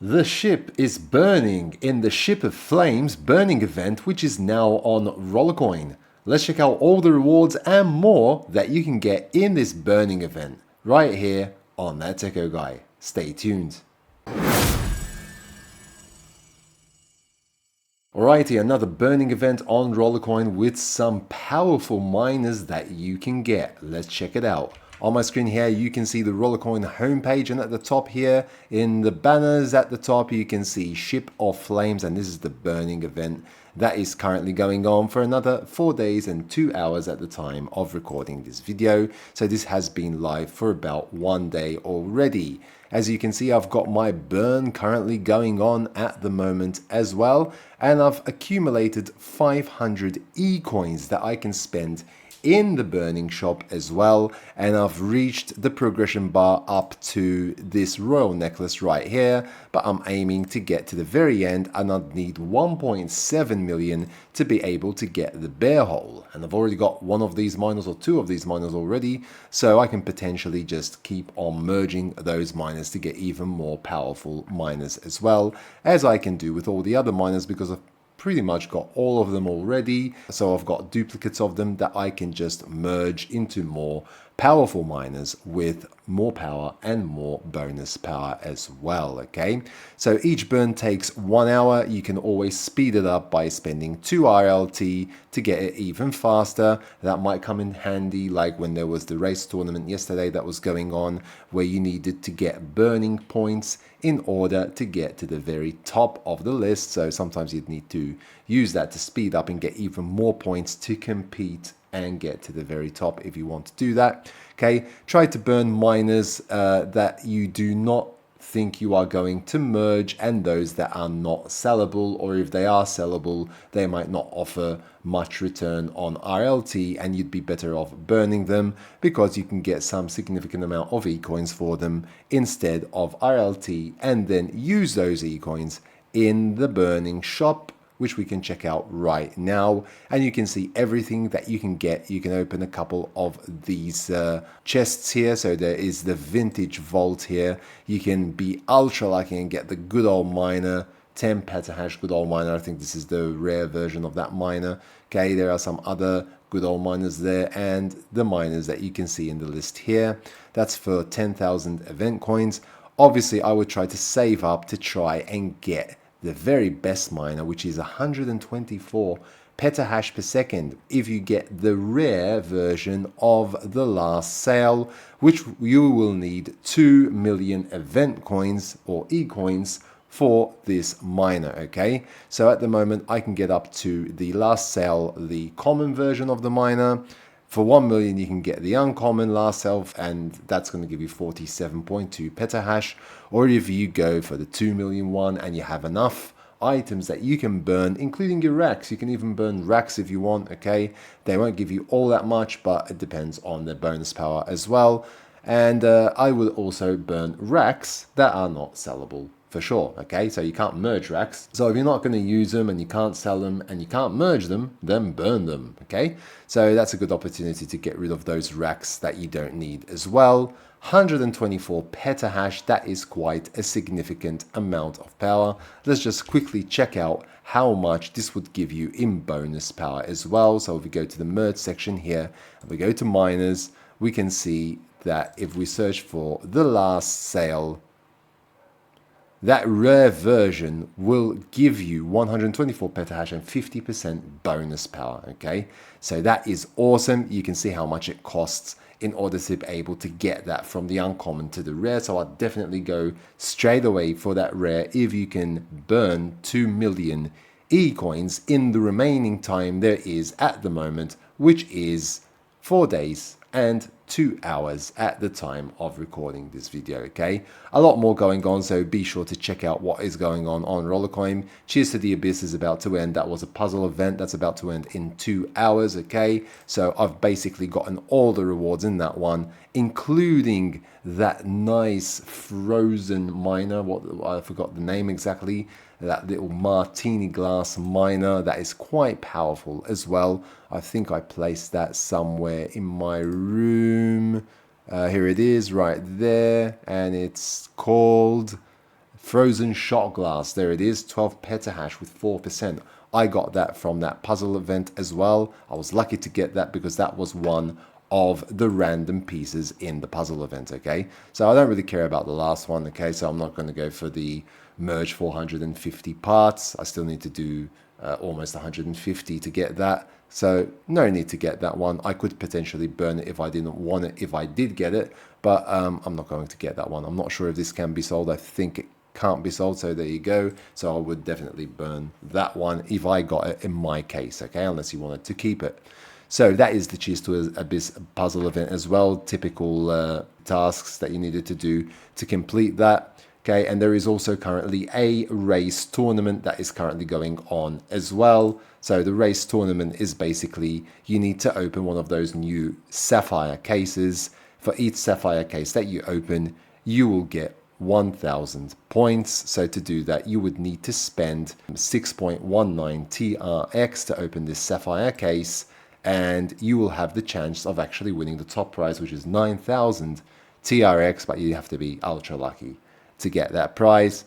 The ship is burning in the Ship of Flames burning event, which is now on Rollercoin. Let's check out all the rewards and more that you can get in this burning event right here on That Techo Guy. Stay tuned. Alrighty, another burning event on Rollercoin with some powerful miners that you can get. Let's check it out. On my screen here, you can see the Rollercoin homepage, and at the top here, in the banners at the top, you can see Ship of Flames, and this is the burning event that is currently going on for another 4 days and 2 hours at the time of recording this video. So this has been live for about 1 day already. As you can see, I've got my burn currently going on at the moment as well, and I've accumulated 500 e-coins that I can spend in the burning shop as well, and I've reached the progression bar up to this royal necklace right here, but I'm aiming to get to the very end, and I'd need 1.7 million to be able to get the bear hole, and I've already got one of these miners or two of these miners already, so I can potentially just keep on merging those miners to get even more powerful miners as well, as I can do with all the other miners, because I've pretty much got all of them already, so I've got duplicates of them that I can just merge into more powerful miners with more power and more bonus power as well. Okay, so each burn takes 1 hour. You can always speed it up by spending 2 RLT to get it even faster. That might come in handy, like when there was the race tournament yesterday that was going on, where you needed to get burning points in order to get to the very top of the list. So sometimes you'd need to use that to speed up and get even more points to compete and get to the very top if you want to do that. Okay, try to burn miners that you do not think you are going to merge, and those that are not sellable, or if they are sellable, they might not offer much return on RLT, and you'd be better off burning them because you can get some significant amount of e-coins for them instead of RLT, and then use those e-coins in the burning shop, which we can check out right now, and you can see everything that you can get. You can open a couple of these chests here. So there is the vintage vault here. You can be ultra lucky and get the good old miner, 10 petahash good old miner. I think this is the rare version of that miner. Okay, there are some other good old miners there, and the miners that you can see in the list here. That's for 10,000 event coins. Obviously, I would try to save up to try and get the very best miner, which is 124 petahash per second if you get the rare version of the last sale, which you will need 2 million event coins or e-coins for this miner. Okay, so at the moment I can get up to the last sale, the common version of the miner. For 1 million, you can get the uncommon last self, and that's going to give you 47.2 petahash. Or if you go for the 2 million one and you have enough items that you can burn, including your racks, you can even burn racks if you want. Okay, they won't give you all that much, but it depends on the bonus power as well. And I will also burn racks that are not sellable for sure. Okay, so you can't merge racks. So if you're not going to use them and you can't sell them and you can't merge them, then burn them. Okay, so that's a good opportunity to get rid of those racks that you don't need as well. 124 petahash, that is quite a significant amount of power. Let's just quickly check out how much this would give you in bonus power as well. So if we go to the merge section here and we go to miners, we can see that if we search for the last sale, that rare version will give you 124 petahash and 50% bonus power. Okay, so that is awesome. You can see how much it costs in order to be able to get that from the uncommon to the rare. So I'd definitely go straight away for that rare if you can burn 2 million e-coins in the remaining time there is at the moment, which is 4 days and 2 hours at the time of recording this video. Okay, a lot more going on, so be sure to check out what is going on Rollercoin. Cheers to the Abyss is about to end. That was a puzzle event that's about to end in 2 hours. Okay, so I've basically gotten all the rewards in that one, including that nice frozen miner. What, I forgot the name exactly. That little martini glass miner that is quite powerful as well. I think I placed that somewhere in my room. Here it is right there, and it's called Frozen shot glass, there it is, 12 petahash with 4%. I got that from that puzzle event as well. I was lucky to get that because that was one of the random pieces in the puzzle event, okay? So I don't really care about the last one, okay? So I'm not going to go for the merge 450 parts. I still need to do almost 150 to get that. So no need to get that one. I could potentially burn it if I didn't want it, if I did get it, but I'm not going to get that one. I'm not sure if this can be sold. I think it can't be sold, so there you go. So I would definitely burn that one if I got it in my case, okay, unless you wanted to keep it. So that is the Cheers to Abyss puzzle event as well. Typical tasks that you needed to do to complete that. Okay, and there is also currently a race tournament that is currently going on as well. So the race tournament is basically you need to open one of those new sapphire cases. For each sapphire case that you open, you will get 1,000 points. So to do that, you would need to spend 6.19 TRX to open this sapphire case, and you will have the chance of actually winning the top prize, which is 9,000 TRX, but you have to be ultra lucky to get that prize.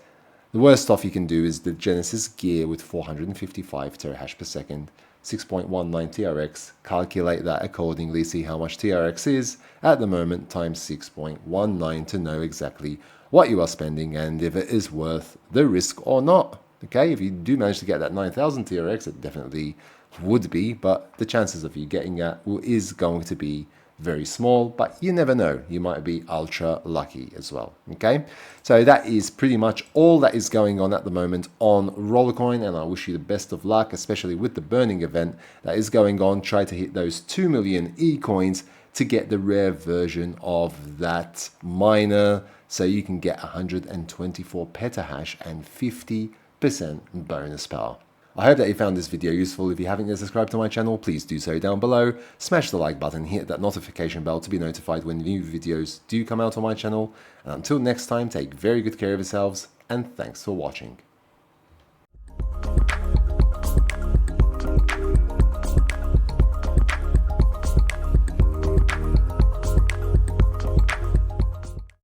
The worst stuff you can do is the Genesis gear with 455 terahash per second, 6.19 TRX. Calculate that accordingly, see how much TRX is at the moment, times 6.19 to know exactly what you are spending and if it is worth the risk or not. Okay, if you do manage to get that 9,000 TRX, it definitely would be, but the chances of you getting that is going to be very small, but you never know, you might be ultra lucky as well. Okay, so that is pretty much all that is going on at the moment on Rollercoin, and I wish you the best of luck, especially with the burning event that is going on. Try to hit those 2 million e-coins to get the rare version of that miner, so you can get 124 petahash and 50% bonus power. I hope that you found this video useful. If you haven't yet subscribed to my channel, please do so down below. Smash the like button, hit that notification bell to be notified when new videos do come out on my channel. And until next time, take very good care of yourselves, and thanks for watching.